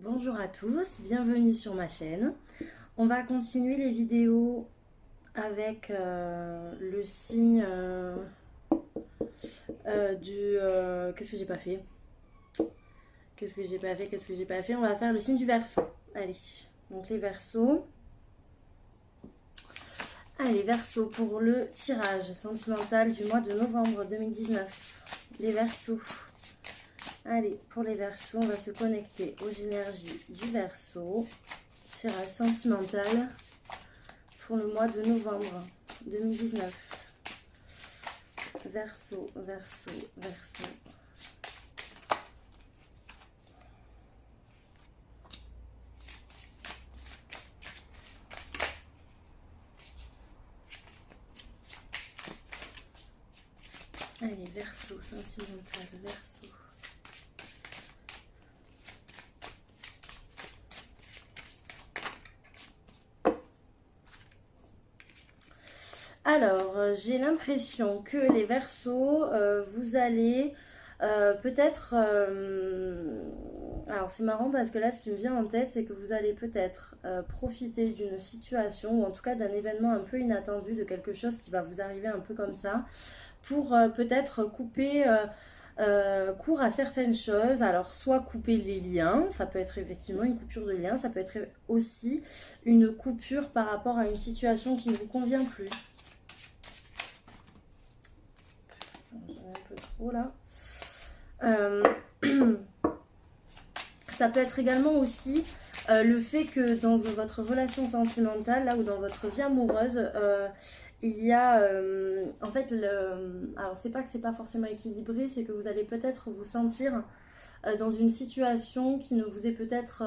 Bonjour à tous, bienvenue sur ma chaîne. On va continuer les vidéos avec le signe qu'est-ce que j'ai pas fait? Qu'est-ce que j'ai pas fait? Qu'est-ce que j'ai pas fait? On va faire le signe du Verseau. Allez, donc les Verseaux. Allez, Verseau pour le tirage sentimental du mois de novembre 2019. Les Verseaux. Allez, pour les Verseaux, on va se connecter aux énergies du Verseau. Tirage sentimental pour le mois de novembre 2019. Verseau, Verseau, Verseau. Allez, Verseau, sentimental, Verseau. Alors, j'ai l'impression que les Verseaux, vous allez peut-être... alors, c'est marrant parce que là, ce qui me vient en tête, c'est que vous allez peut-être profiter d'une situation, ou en tout cas d'un événement un peu inattendu, de quelque chose qui va vous arriver un peu comme ça, pour peut-être couper... court à certaines choses, alors soit couper les liens, ça peut être effectivement une coupure de lien, ça peut être aussi une coupure par rapport à une situation qui ne vous convient plus. J'en ai un peu trop là. Ça peut être également aussi le fait que dans votre relation sentimentale, là ou dans votre vie amoureuse, il y a en fait alors c'est pas que c'est pas forcément équilibré, c'est que vous allez peut-être vous sentir dans une situation qui ne vous est peut-être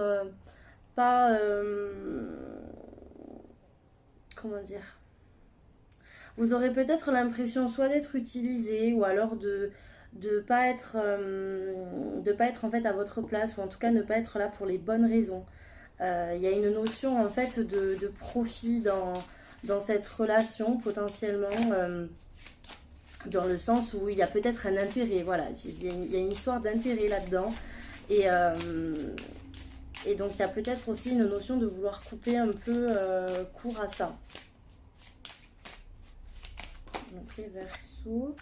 pas comment dire, vous aurez peut-être l'impression soit d'être utilisé ou alors de pas être en fait à votre place, ou en tout cas ne pas être là pour les bonnes raisons. Il y a une notion en fait de profit dans cette relation potentiellement, dans le sens où il y a peut-être un intérêt, voilà, il y a une histoire d'intérêt là-dedans, et, et donc il y a peut-être aussi une notion de vouloir couper un peu court à ça. Donc les Verseaux.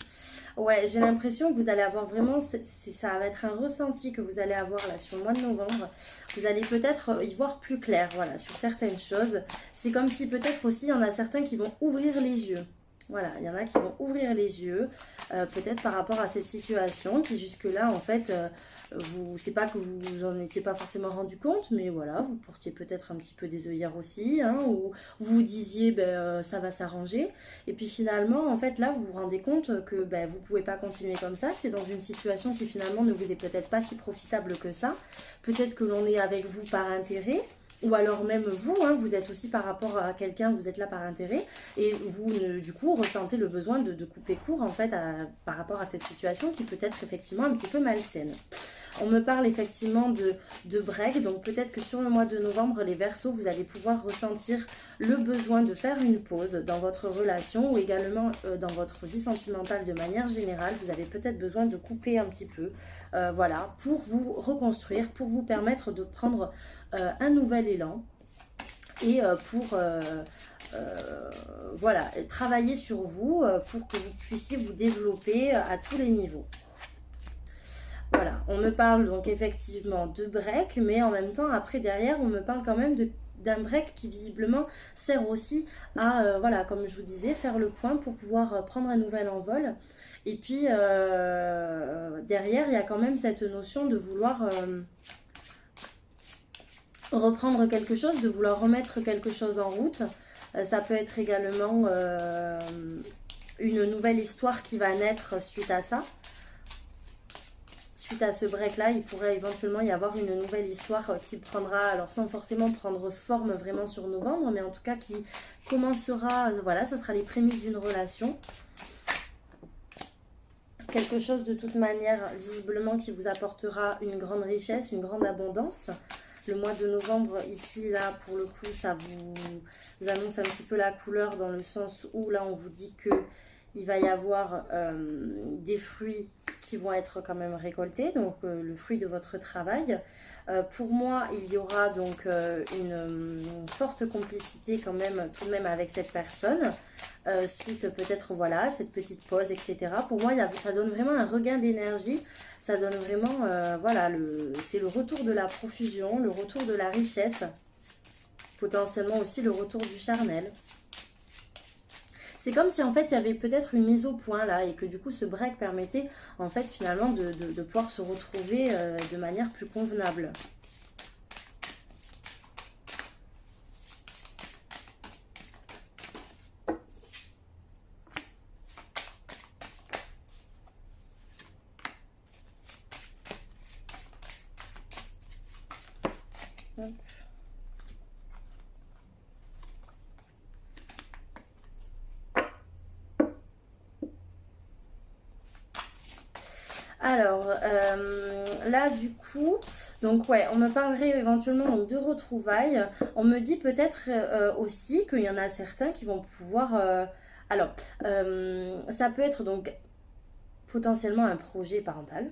Ouais, j'ai l'impression que vous allez avoir vraiment, ça va être un ressenti que vous allez avoir là sur le mois de novembre. Vous allez peut-être y voir plus clair, voilà, sur certaines choses. C'est comme si peut-être aussi il y en a certains qui vont ouvrir les yeux. Voilà, il y en a qui vont ouvrir les yeux, peut-être par rapport à cette situation qui jusque-là, en fait, c'est pas que vous vous en étiez pas forcément rendu compte, mais voilà, vous portiez peut-être un petit peu des œillères aussi, hein, ou vous vous disiez, ben, ça va s'arranger. Et puis finalement, en fait, là, vous vous rendez compte que ben, vous pouvez pas continuer comme ça. C'est dans une situation qui finalement ne vous est peut-être pas si profitable que ça. Peut-être que l'on est avec vous par intérêt. Ou alors même vous, hein, vous êtes aussi par rapport à quelqu'un, vous êtes là par intérêt, et vous, du coup, ressentez le besoin de couper court, en fait, par rapport à cette situation qui peut être effectivement un petit peu malsaine. On me parle effectivement de break, donc peut-être que sur le mois de novembre, les Verseaux, vous allez pouvoir ressentir le besoin de faire une pause dans votre relation, ou également dans votre vie sentimentale de manière générale. Vous avez peut-être besoin de couper un petit peu, voilà, pour vous reconstruire, pour vous permettre de prendre un nouvel élan, et pour voilà, travailler sur vous pour que vous puissiez vous développer à tous les niveaux. Voilà, on me parle donc effectivement de break, mais en même temps, après derrière, on me parle quand même d'un break qui visiblement sert aussi à, voilà, comme je vous disais, faire le point pour pouvoir prendre un nouvel envol. Et puis, derrière, il y a quand même cette notion de vouloir reprendre quelque chose, de vouloir remettre quelque chose en route. Ça peut être également une nouvelle histoire qui va naître suite à ça. Suite à ce break-là, il pourrait éventuellement y avoir une nouvelle histoire qui prendra, alors sans forcément prendre forme vraiment sur novembre, mais en tout cas qui commencera, voilà, ça sera les prémices d'une relation. Quelque chose de toute manière, visiblement, qui vous apportera une grande richesse, une grande abondance. Le mois de novembre, ici, là, pour le coup, ça vous annonce un petit peu la couleur, dans le sens où, là, on vous dit que il va y avoir des fruits qui vont être quand même récoltés, donc le fruit de votre travail. Pour moi, il y aura donc une forte complicité quand même, tout de même avec cette personne, suite peut-être voilà, cette petite pause, etc. Pour moi, ça donne vraiment un regain d'énergie, ça donne vraiment, voilà, c'est le retour de la profusion, le retour de la richesse, potentiellement aussi le retour du charnel. C'est comme si en fait il y avait peut-être une mise au point là et que du coup ce break permettait en fait finalement de pouvoir se retrouver de manière plus convenable. Hop. Alors, là du coup, donc ouais, on me parlerait éventuellement donc, de retrouvailles. On me dit peut-être aussi qu'il y en a certains qui vont pouvoir... alors, ça peut être donc potentiellement un projet parental.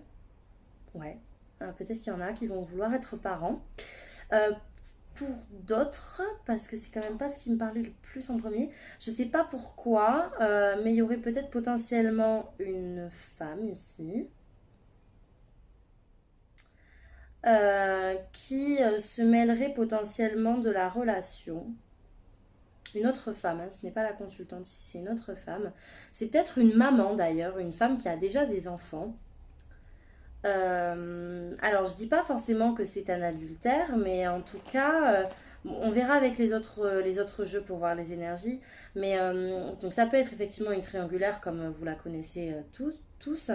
Ouais, peut-être qu'il y en a qui vont vouloir être parents. Euh, pour d'autres, parce que c'est quand même pas ce qui me parlait le plus en premier, je sais pas pourquoi, mais il y aurait peut-être potentiellement une femme ici. Qui se mêlerait potentiellement de la relation. Une autre femme, hein, ce n'est pas la consultante ici, c'est une autre femme. C'est peut-être une maman d'ailleurs, une femme qui a déjà des enfants. Alors je dis pas forcément que c'est un adultère, mais en tout cas, on verra avec les autres jeux pour voir les énergies. Mais donc ça peut être effectivement une triangulaire comme vous la connaissez tous,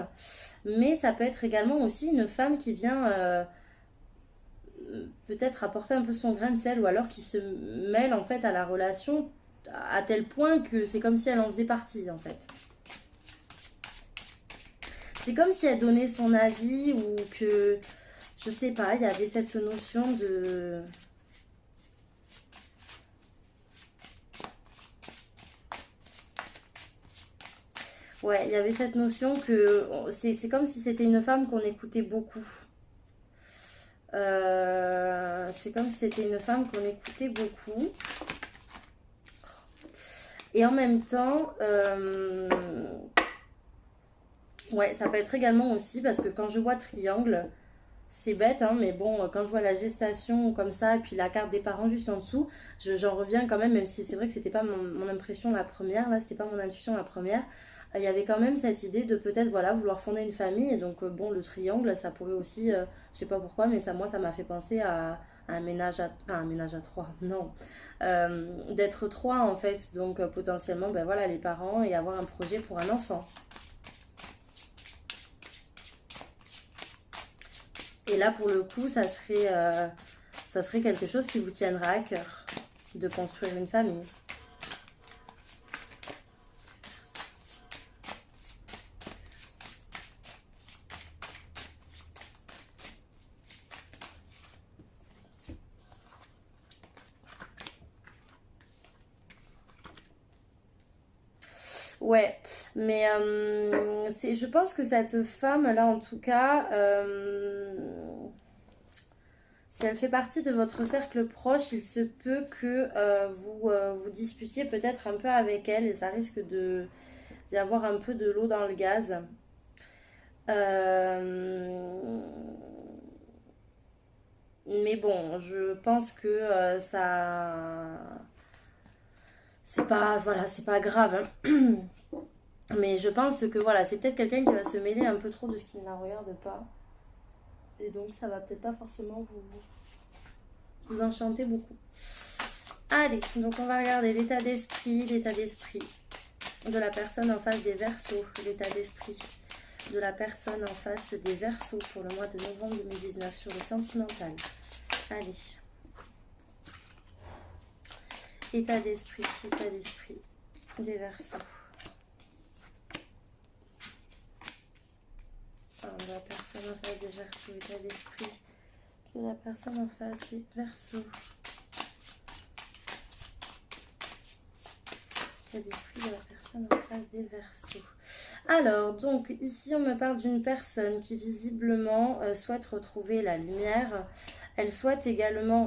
mais ça peut être également aussi une femme qui vient peut-être apporter un peu son grain de sel ou alors qui se mêle en fait à la relation à tel point que c'est comme si elle en faisait partie en fait. C'est comme si elle donnait son avis ou que, je sais pas, il y avait cette notion de... Ouais, il y avait cette notion que c'est comme si c'était une femme qu'on écoutait beaucoup. C'est comme si c'était une femme qu'on écoutait beaucoup. Et en même temps, ouais, ça peut être également aussi parce que quand je vois triangle, c'est bête, hein, mais bon, quand je vois la gestation comme ça, et puis la carte des parents juste en dessous, j'en reviens quand même si c'est vrai que c'était pas mon impression la première, là, c'était pas mon intuition la première. Il y avait quand même cette idée de peut-être voilà vouloir fonder une famille, et donc bon, le triangle, ça pourrait aussi, je sais pas pourquoi, mais ça, moi, ça m'a fait penser à un ménage un ménage à trois, non. D'être trois en fait, donc potentiellement, ben voilà, les parents et avoir un projet pour un enfant. Et là, pour le coup, ça serait quelque chose qui vous tiendra à cœur, de construire une famille. Ouais, mais je pense que cette femme-là, en tout cas, si elle fait partie de votre cercle proche, il se peut que vous disputiez peut-être un peu avec elle et ça risque d'y avoir un peu de l'eau dans le gaz. Euh, mais bon, je pense que c'est pas, voilà, c'est pas grave, hein. Mais je pense que voilà, c'est peut-être quelqu'un qui va se mêler un peu trop de ce qui ne la regarde pas. Et donc ça va peut-être pas forcément vous enchanter beaucoup. Allez, donc on va regarder l'état d'esprit de la personne en face des Verseaux, l'état d'esprit de la personne en face des Verseaux pour le mois de novembre 2019 sur le sentimental. Allez. État d'esprit des Verseaux. De la personne en face des Verseaux, état d'esprit de la personne en face des Verseaux. L'état d'esprit de la personne en face des Verseaux. Alors, donc, ici, on me parle d'une personne qui, visiblement, souhaite retrouver la lumière. Elle souhaite également,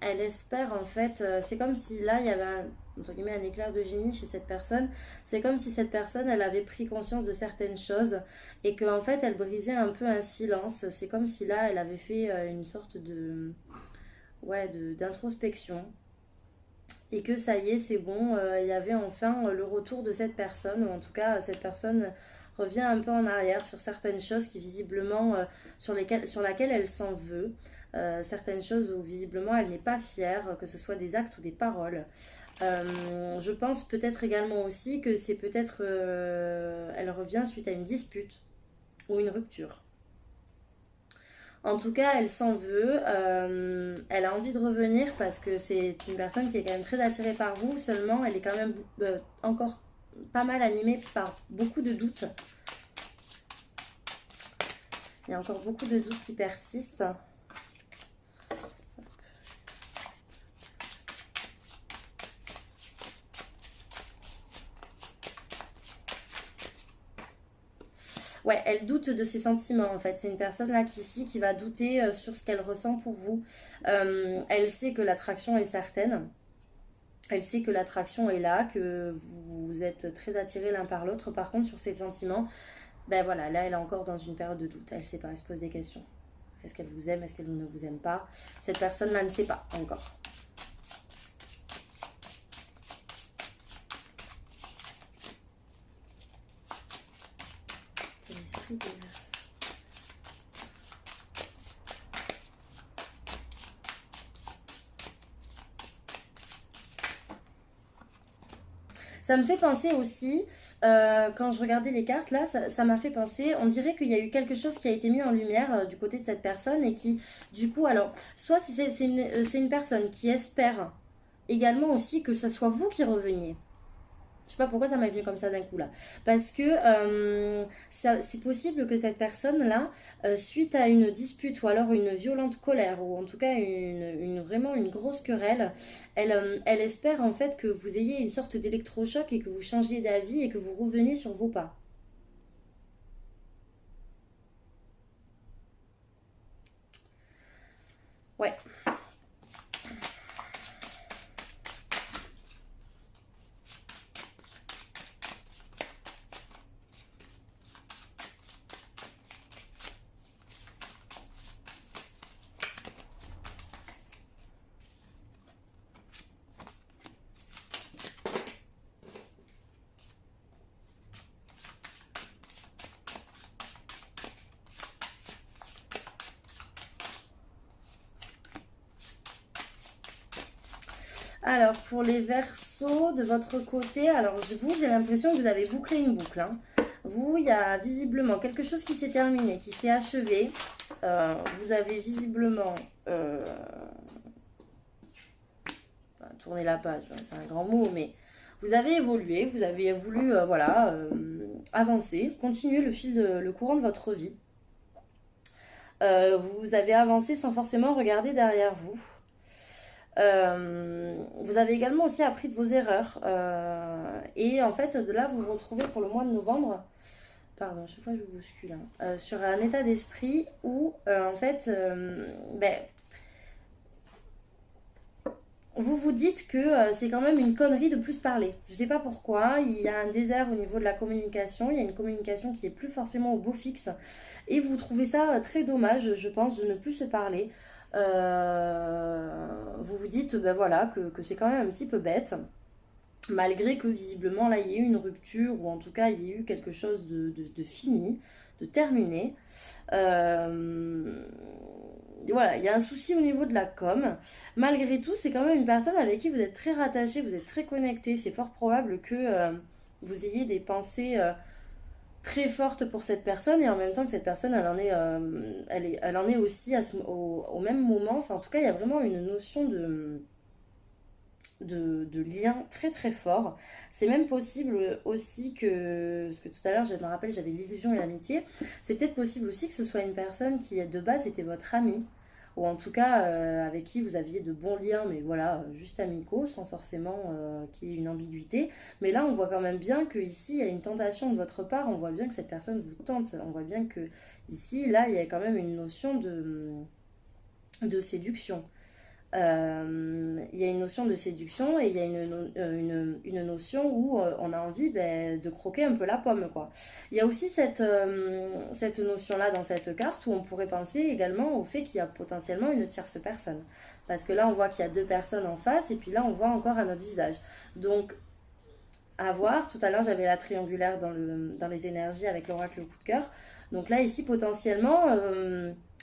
elle espère, en fait, c'est comme si là, il y avait entre guillemets, un éclair de génie chez cette personne. C'est comme si cette personne, elle avait pris conscience de certaines choses et qu'en fait, elle brisait un peu un silence. C'est comme si là, elle avait fait une sorte de... ouais, d'introspection et que ça y est, c'est bon, il y avait enfin le retour de cette personne, ou en tout cas, cette personne revient un peu en arrière sur certaines choses qui visiblement, sur laquelle elle s'en veut, certaines choses où visiblement elle n'est pas fière, que ce soit des actes ou des paroles. Je pense peut-être également aussi que c'est peut-être, elle revient suite à une dispute ou une rupture. En tout cas, elle s'en veut. Elle a envie de revenir parce que c'est une personne qui est quand même très attirée par vous. Seulement, elle est quand même encore pas mal animée par beaucoup de doutes. Il y a encore beaucoup de doutes qui persistent. Ouais, elle doute de ses sentiments en fait. C'est une personne là qui va douter sur ce qu'elle ressent pour vous. Elle sait que l'attraction est certaine. Elle sait que l'attraction est là, que vous êtes très attirés l'un par l'autre. Par contre, sur ses sentiments, ben voilà, là elle est encore dans une période de doute. Elle ne sait pas, elle se pose des questions. Est-ce qu'elle vous aime? Est-ce qu'elle ne vous aime pas? Cette personne-là ne sait pas encore. L'esprit des Verseaux. Ça me fait penser aussi, quand je regardais les cartes, là, ça m'a fait penser, on dirait qu'il y a eu quelque chose qui a été mis en lumière du côté de cette personne et qui, du coup, alors, soit c'est une personne qui espère également aussi que ce soit vous qui reveniez. Je sais pas pourquoi ça m'est venu comme ça d'un coup là. Parce que c'est possible que cette personne-là, suite à une dispute ou alors une violente colère, ou en tout cas vraiment une grosse querelle, elle espère en fait que vous ayez une sorte d'électrochoc et que vous changiez d'avis et que vous reveniez sur vos pas. Ouais. Alors, pour les Verseaux, de votre côté, alors vous, j'ai l'impression que vous avez bouclé une boucle. Hein. Vous, il y a visiblement quelque chose qui s'est terminé, qui s'est achevé. Vous avez visiblement tourné la page, c'est un grand mot, mais vous avez évolué, vous avez voulu voilà, avancer, continuer le courant de votre vie. Vous avez avancé sans forcément regarder derrière vous. Vous avez également aussi appris de vos erreurs. Et en fait, de là, vous vous retrouvez pour le mois de novembre. Pardon, à chaque fois je vous bouscule. Hein, sur un état d'esprit où, en fait, vous vous dites que c'est quand même une connerie de plus parler. Je sais pas pourquoi, il y a un désert au niveau de la communication, il y a une communication qui est plus forcément au beau fixe. Et vous trouvez ça très dommage, je pense, de ne plus se parler. Vous vous dites ben voilà, que c'est quand même un petit peu bête, malgré que visiblement là il y ait eu une rupture, ou en tout cas il y ait eu quelque chose de fini, de terminé. Voilà, il y a un souci au niveau de la com. Malgré tout, c'est quand même une personne avec qui vous êtes très rattaché, vous êtes très connecté. C'est fort probable que vous ayez des pensées très fortes pour cette personne, et en même temps que cette personne, elle en est aussi au même moment. Enfin, en tout cas, il y a vraiment une notion de lien très très fort. C'est même possible aussi que, parce que tout à l'heure je me rappelle j'avais l'illusion et l'amitié, c'est peut-être possible aussi que ce soit une personne qui de base était votre amie, ou en tout cas avec qui vous aviez de bons liens, mais voilà, juste amicaux, sans forcément qu'il y ait une ambiguïté. Mais là, on voit quand même bien que ici, il y a une tentation de votre part, on voit bien que cette personne vous tente, on voit bien que ici, là, il y a quand même une notion de séduction. Il y a une notion de séduction et il y a une notion où on a envie de croquer un peu la pomme, quoi. Il y a aussi cette notion-là dans cette carte où on pourrait penser également au fait qu'il y a potentiellement une tierce personne. Parce que là, on voit qu'il y a deux personnes en face et puis là, on voit encore un autre visage. Donc, à voir. Tout à l'heure, j'avais la triangulaire dans les énergies avec l'oracle coup de cœur. Donc là, ici, potentiellement,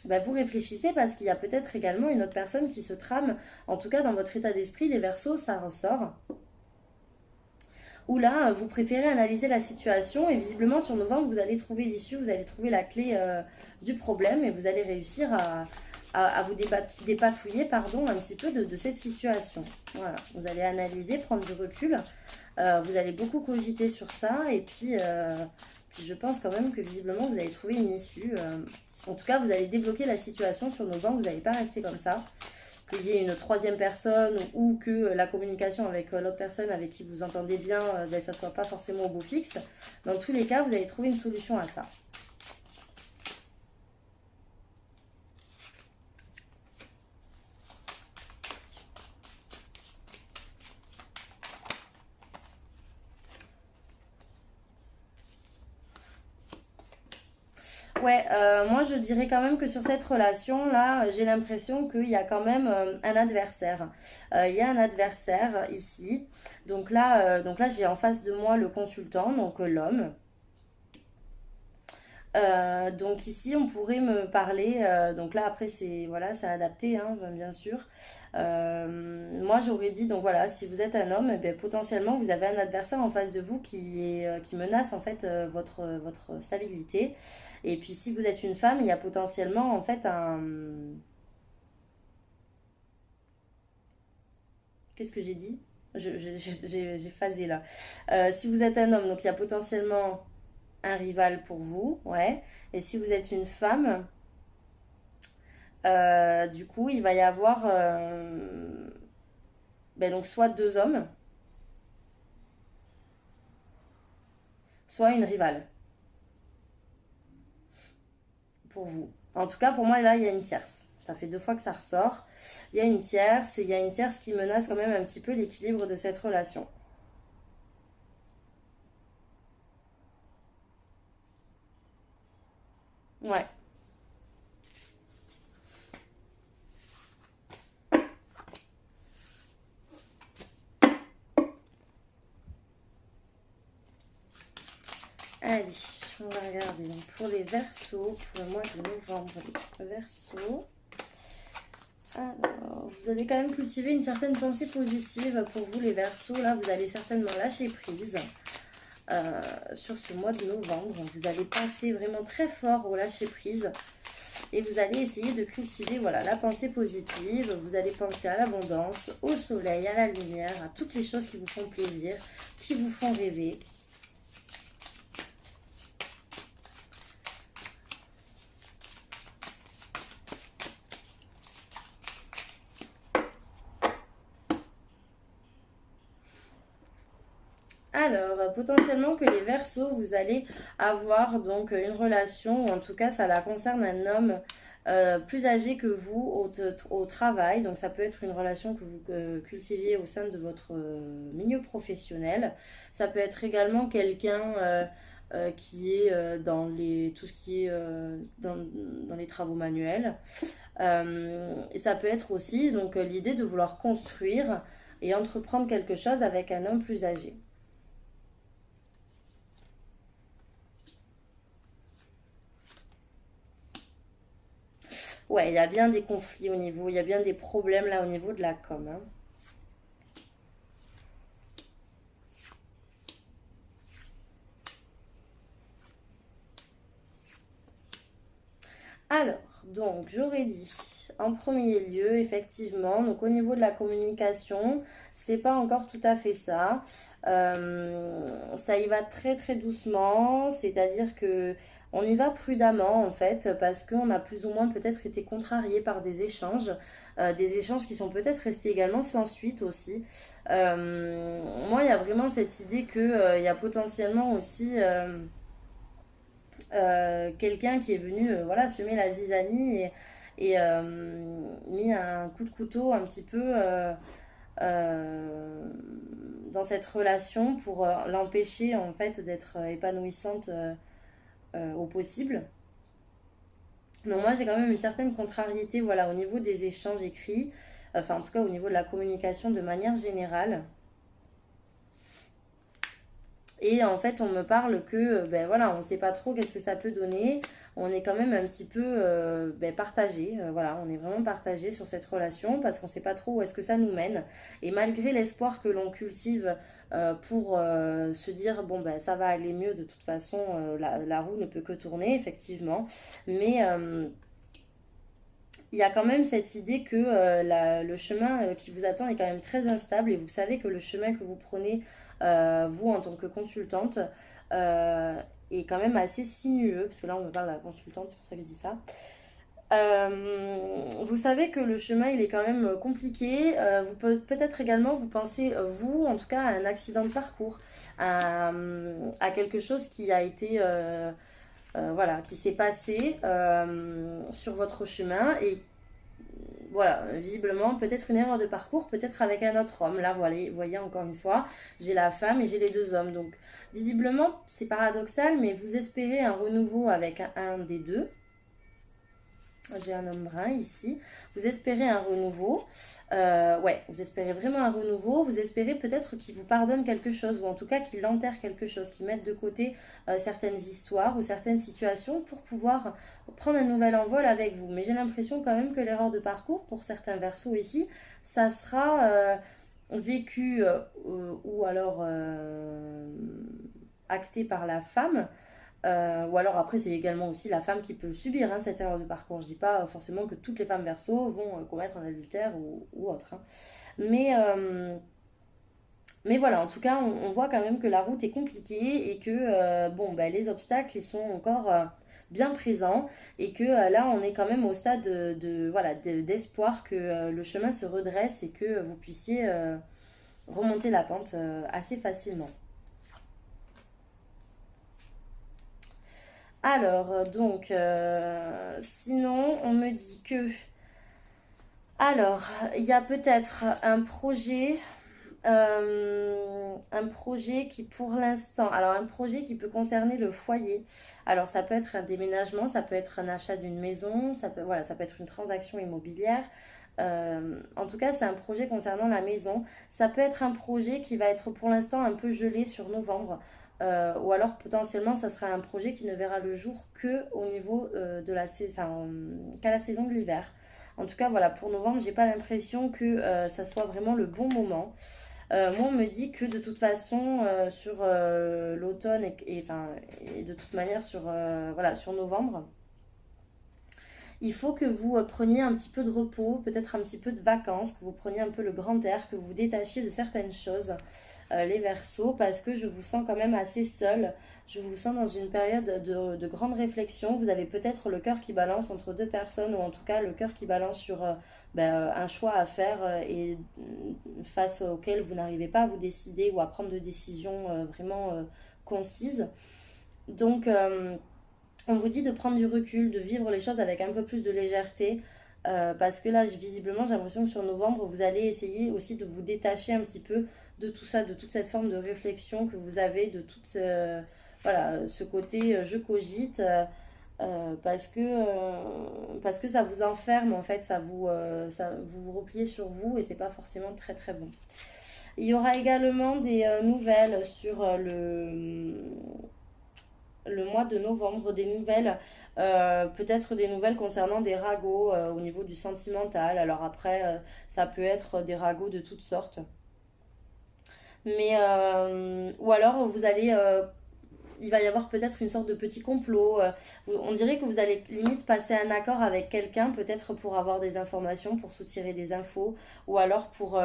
vous réfléchissez parce qu'il y a peut-être également une autre personne qui se trame. En tout cas, dans votre état d'esprit, les Verseaux, ça ressort. Où là, vous préférez analyser la situation et visiblement sur novembre, vous allez trouver l'issue, vous allez trouver la clé du problème et vous allez réussir à vous dépatouiller pardon, un petit peu de cette situation. Voilà, vous allez analyser, prendre du recul, vous allez beaucoup cogiter sur ça et puis je pense quand même que visiblement vous allez trouver une issue. En tout cas, vous allez débloquer la situation sur novembre, vous n'allez pas rester comme ça. Qu'il y ait une troisième personne ou que la communication avec l'autre personne avec qui vous entendez bien, ça ne soit pas forcément au beau fixe. Dans tous les cas, vous allez trouver une solution à ça. Ouais, moi je dirais quand même que sur cette relation-là, j'ai l'impression qu'il y a quand même un adversaire. Il y a un adversaire ici. Donc là j'ai en face de moi le consultant, donc l'homme. Donc ici, on pourrait me parler. Donc là, après, c'est voilà, c'est adapté, hein, bien sûr. Moi, j'aurais dit donc voilà, si vous êtes un homme, eh bien, potentiellement, vous avez un adversaire en face de vous qui menace en fait votre stabilité. Et puis, si vous êtes une femme, il y a potentiellement en fait un. Qu'est-ce que j'ai dit? J'ai phasé là. Si vous êtes un homme, donc il y a potentiellement un rival pour vous, ouais. Et si vous êtes une femme, du coup, il va y avoir donc soit deux hommes, soit une rivale pour vous. En tout cas, pour moi, là, il y a une tierce. Ça fait deux fois que ça ressort. Il y a une tierce et il y a une tierce qui menace quand même un petit peu l'équilibre de cette relation. Ouais. Allez, on va regarder. Donc, pour les Verseaux, pour le mois de novembre, les Verseaux. Alors, vous allez quand même cultiver une certaine pensée positive pour vous, les Verseaux. Là, vous allez certainement lâcher prise sur ce mois de novembre. Vous allez penser vraiment très fort au lâcher prise. Et vous allez essayer de cultiver voilà, la pensée positive. Vous allez penser à l'abondance, au soleil, à la lumière, à toutes les choses qui vous font plaisir, qui vous font rêver. Alors, potentiellement que les Verseaux, vous allez avoir donc une relation, ou en tout cas ça la concerne un homme plus âgé que vous au travail. Donc ça peut être une relation que vous cultiviez au sein de votre milieu professionnel. Ça peut être également quelqu'un qui est tout ce qui est dans les travaux manuels. Et ça peut être aussi donc l'idée de vouloir construire et entreprendre quelque chose avec un homme plus âgé. Ouais, il y a bien des conflits au niveau, il y a bien des problèmes là au niveau de la com, hein. Alors, donc j'aurais dit en premier lieu, effectivement, donc au niveau de la communication, c'est pas encore tout à fait ça. Ça y va très très doucement, c'est-à-dire que On y va prudemment en fait parce qu'on a plus ou moins peut-être été contrarié par des échanges qui sont peut-être restés également sans suite aussi. Moi, il y a vraiment cette idée qu'il y a potentiellement aussi quelqu'un qui est venu voilà, semer la zizanie et mis un coup de couteau un petit peu euh, dans cette relation pour l'empêcher en fait d'être épanouissante au possible. Donc moi j'ai quand même une certaine contrariété voilà, au niveau des échanges écrits, enfin en tout cas au niveau de la communication de manière générale. Et en fait, on me parle que, ben voilà, on ne sait pas trop qu'est-ce que ça peut donner. On est quand même un petit peu ben, partagé. Voilà, on est vraiment partagé sur cette relation parce qu'on ne sait pas trop où est-ce que ça nous mène. Et malgré l'espoir que l'on cultive pour se dire, bon, ben ça va aller mieux de toute façon, la roue ne peut que tourner, effectivement. Mais il y a quand même cette idée que le chemin qui vous attend est quand même très instable et vous savez que le chemin que vous prenez, vous en tant que consultante, euh, est quand même assez sinueux, parce que là on me parle de la consultante, c'est pour ça que je dis ça. Vous savez que le chemin il est quand même compliqué. Vous peut-être également vous pensez, vous en tout cas, à un accident de parcours, à quelque chose qui a été voilà, qui s'est passé sur votre chemin et voilà, visiblement, peut-être une erreur de parcours, peut-être avec un autre homme. Là, voilà, vous voyez, encore une fois, j'ai la femme et j'ai les deux hommes. Donc, visiblement, c'est paradoxal, mais vous espérez un renouveau avec un des deux. J'ai un homme brun ici. Vous espérez un renouveau. Ouais, vous espérez vraiment un renouveau. Vous espérez peut-être qu'il vous pardonne quelque chose, ou en tout cas qu'il enterre quelque chose, qu'il mette de côté certaines histoires ou certaines situations pour pouvoir prendre un nouvel envol avec vous. Mais j'ai l'impression quand même que l'erreur de parcours, pour certains versos ici, ça sera vécu ou alors acté par la femme. Ou alors après c'est également aussi la femme qui peut subir hein, cette erreur de parcours. Je dis pas forcément que toutes les femmes verso vont commettre un adultère ou autre. Hein. Mais, euh, mais voilà, en tout cas on voit quand même que la route est compliquée et que bon, bah, les obstacles ils sont encore bien présents et que là on est quand même au stade voilà, d'espoir que le chemin se redresse et que vous puissiez remonter la pente assez facilement. Alors, donc, sinon, on me dit que... Alors, il y a peut-être un projet qui pour l'instant... Alors, un projet qui peut concerner le foyer. Alors, ça peut être un déménagement, ça peut être un achat d'une maison, ça peut, voilà, ça peut être une transaction immobilière. En tout cas, c'est un projet concernant la maison. Ça peut être un projet qui va être pour l'instant un peu gelé sur novembre. Ou alors potentiellement, ça sera un projet qui ne verra le jour que au niveau de qu'à la saison de l'hiver. En tout cas, voilà, pour novembre, j'ai pas l'impression que ça soit vraiment le bon moment. Moi, on me dit que de toute façon, sur l'automne et de toute manière sur, voilà, sur novembre, il faut que vous preniez un petit peu de repos, peut-être un petit peu de vacances, que vous preniez un peu le grand air, que vous vous détachiez de certaines choses, les Verseaux, parce que je vous sens quand même assez seul. Je vous sens dans une période de grande réflexion. Vous avez peut-être le cœur qui balance entre deux personnes, ou en tout cas le cœur qui balance sur un choix à faire et face auquel vous n'arrivez pas à vous décider ou à prendre de décisions vraiment concises. Donc, on vous dit de prendre du recul, de vivre les choses avec un peu plus de légèreté. Parce que là, visiblement, j'ai l'impression que sur novembre, vous allez essayer aussi de vous détacher un petit peu de tout ça, de toute cette forme de réflexion que vous avez, de tout voilà, ce côté je cogite, parce que ça vous enferme, en fait, vous vous repliez sur vous et c'est pas forcément très très bon. Il y aura également des nouvelles sur le mois de novembre, des nouvelles, peut-être des nouvelles concernant des ragots au niveau du sentimental. Alors après, ça peut être des ragots de toutes sortes. Mais, ou alors vous allez il va y avoir peut-être une sorte de petit complot. On dirait que vous allez limite passer un accord avec quelqu'un, peut-être pour avoir des informations, pour soutirer des infos, ou alors pour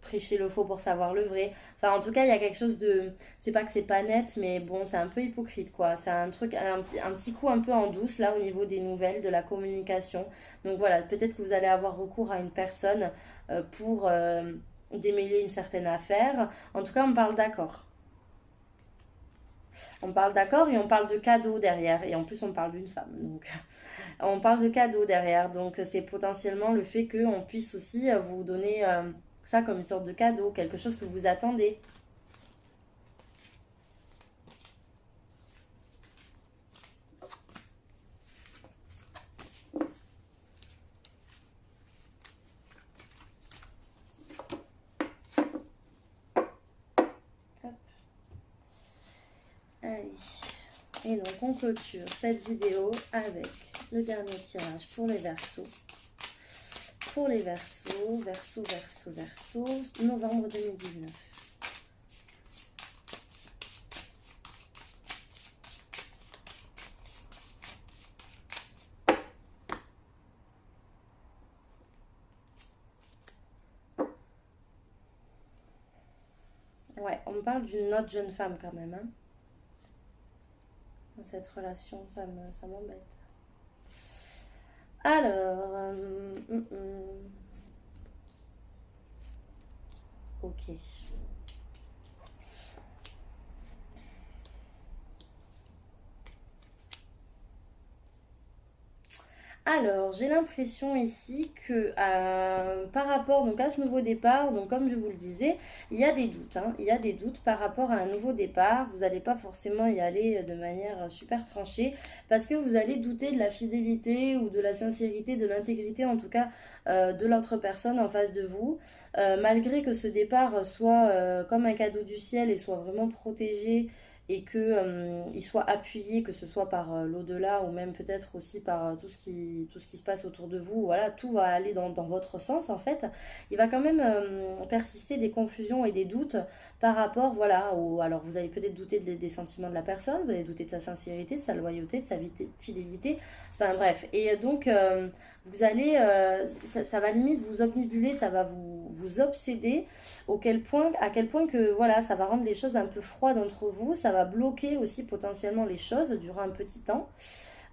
prêcher le faux pour savoir le vrai. Enfin, en tout cas, il y a quelque chose de... C'est pas que c'est pas net, mais bon, c'est un peu hypocrite, quoi. C'est un truc, un petit coup un peu en douce, là, au niveau des nouvelles, de la communication. Donc voilà, peut-être que vous allez avoir recours à une personne pour démêler une certaine affaire. En tout cas, on parle d'accord. On parle d'accord et on parle de cadeaux derrière. Et en plus, on parle d'une femme. Donc, on parle de cadeaux derrière. Donc, c'est potentiellement le fait qu'on puisse aussi vous donner ça comme une sorte de cadeau, quelque chose que vous attendez. Hop. Allez. Et donc, on clôture cette vidéo avec le dernier tirage pour les Verseaux. Pour les Verseaux, Verseaux, novembre 2019. Ouais, on me parle d'une autre jeune femme quand même, hein. Dans cette relation, ça m'embête. Alors, ok. Alors, j'ai l'impression ici que par rapport donc, à ce nouveau départ, donc comme je vous le disais, il y a des doutes, hein. Il y a des doutes par rapport à un nouveau départ. Vous n'allez pas forcément y aller de manière super tranchée parce que vous allez douter de la fidélité ou de la sincérité, de l'intégrité en tout cas de l'autre personne en face de vous. Malgré que ce départ soit comme un cadeau du ciel et soit vraiment protégé et que il soit appuyé, que ce soit par l'au-delà ou même peut-être aussi par tout ce qui se passe autour de vous, voilà, tout va aller dans votre sens en fait. Il va quand même persister des confusions et des doutes par rapport, voilà, alors vous allez peut-être douter des sentiments de la personne, vous allez douter de sa sincérité, de sa loyauté, de sa fidélité, enfin bref, et donc vous allez, ça va limite vous omnibuler, ça va vous obséder à quel point que voilà, ça va rendre les choses un peu froides entre vous, ça va bloquer aussi potentiellement les choses durant un petit temps.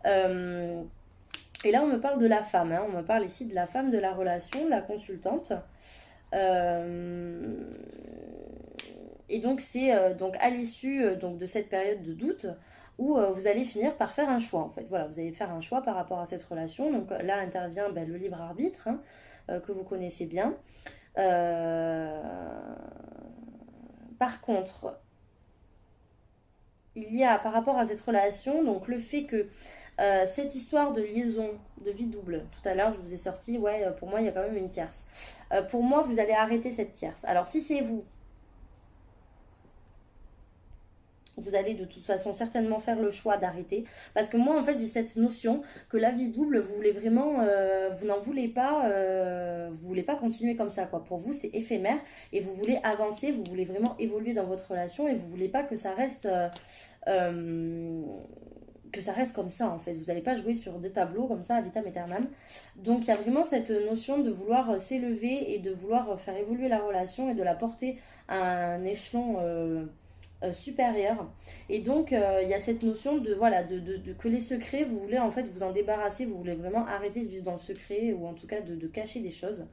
Euh, et là, on me parle de la femme, hein, on me parle ici de la femme de la relation, de la consultante. Euh, et donc, c'est donc à l'issue donc de cette période de doute où vous allez finir par faire un choix en fait. Voilà, vous allez faire un choix par rapport à cette relation. Donc là intervient le libre arbitre hein, que vous connaissez bien. Euh, Par contre, il y a par rapport à cette relation, donc le fait que cette histoire de liaison, de vie double, tout à l'heure je vous ai sorti, ouais, pour moi il y a quand même une tierce. Pour moi, vous allez arrêter cette tierce. Alors si c'est vous, vous allez de toute façon certainement faire le choix d'arrêter. Parce que moi, en fait, j'ai cette notion que la vie double, vous voulez vraiment, vous n'en voulez pas, vous voulez pas continuer comme ça, quoi. Pour vous, c'est éphémère et vous voulez avancer, vous voulez vraiment évoluer dans votre relation et vous voulez pas que ça reste, euh, que ça reste comme ça, en fait. Vous n'allez pas jouer sur deux tableaux comme ça, à vitam aeternam. Donc, il y a vraiment cette notion de vouloir s'élever et de vouloir faire évoluer la relation et de la porter à un échelon supérieure. Et donc, il y a cette notion de, voilà, que les secrets, vous voulez en fait vous en débarrasser, vous voulez vraiment arrêter de vivre dans le secret, ou en tout cas de cacher des choses.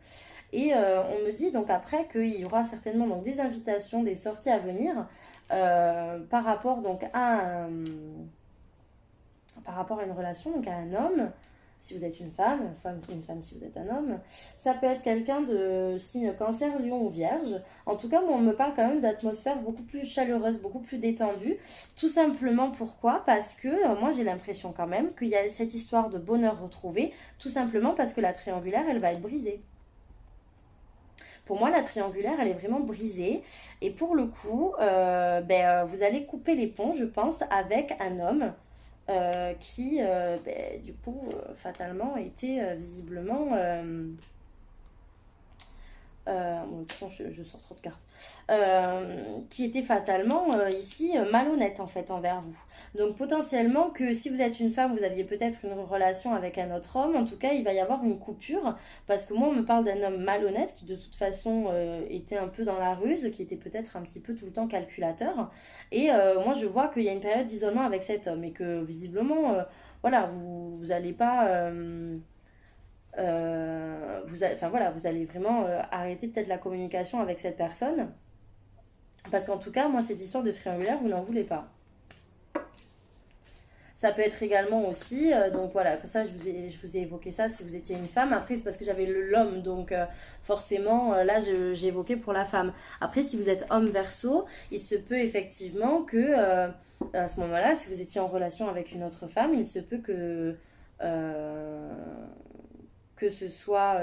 Et on me dit donc après qu'il y aura certainement donc, des invitations, des sorties à venir par rapport donc par rapport à une relation, donc à un homme, si vous êtes une femme si vous êtes un homme. Ça peut être quelqu'un de signe cancer, lion ou vierge. En tout cas, moi, on me parle quand même d'atmosphère beaucoup plus chaleureuse, beaucoup plus détendue. Tout simplement pourquoi? Parce que moi, j'ai l'impression quand même qu'il y a cette histoire de bonheur retrouvé, tout simplement parce que la triangulaire, elle va être brisée. Pour moi, la triangulaire, elle est vraiment brisée. Et pour le coup, vous allez couper les ponts, je pense, avec un homme qui, du coup, fatalement, était visiblement Bon, de toute façon, je sors trop de cartes. Qui était fatalement ici malhonnête en fait envers vous. Donc potentiellement que si vous êtes une femme, vous aviez peut-être une relation avec un autre homme, en tout cas il va y avoir une coupure, parce que moi on me parle d'un homme malhonnête qui de toute façon était un peu dans la ruse, qui était peut-être un petit peu tout le temps calculateur, et moi je vois qu'il y a une période d'isolement avec cet homme, et que visiblement, voilà, vous allez pas... enfin voilà, vous allez vraiment arrêter peut-être la communication avec cette personne. Parce qu'en tout cas, moi, cette histoire de triangulaire, vous n'en voulez pas. Ça peut être également aussi, donc voilà, ça je vous ai évoqué ça si vous étiez une femme. Après, c'est parce que j'avais l'homme, donc forcément, là, j'ai évoqué pour la femme. Après, si vous êtes homme verso, il se peut effectivement que, à ce moment-là, si vous étiez en relation avec une autre femme, il se peut euh, que ce soit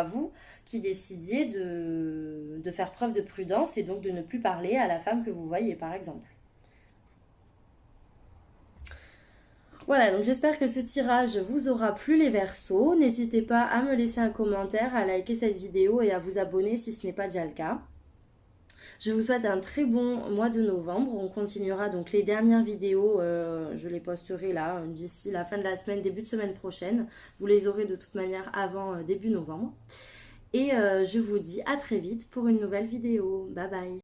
vous qui décidiez de faire preuve de prudence et donc de ne plus parler à la femme que vous voyez, par exemple. Voilà, donc j'espère que ce tirage vous aura plu les Verseaux. N'hésitez pas à me laisser un commentaire, à liker cette vidéo et à vous abonner si ce n'est pas déjà le cas. Je vous souhaite un très bon mois de novembre. On continuera donc les dernières vidéos, je les posterai là d'ici la fin de la semaine, début de semaine prochaine. Vous les aurez de toute manière avant début novembre. Et je vous dis à très vite pour une nouvelle vidéo. Bye bye.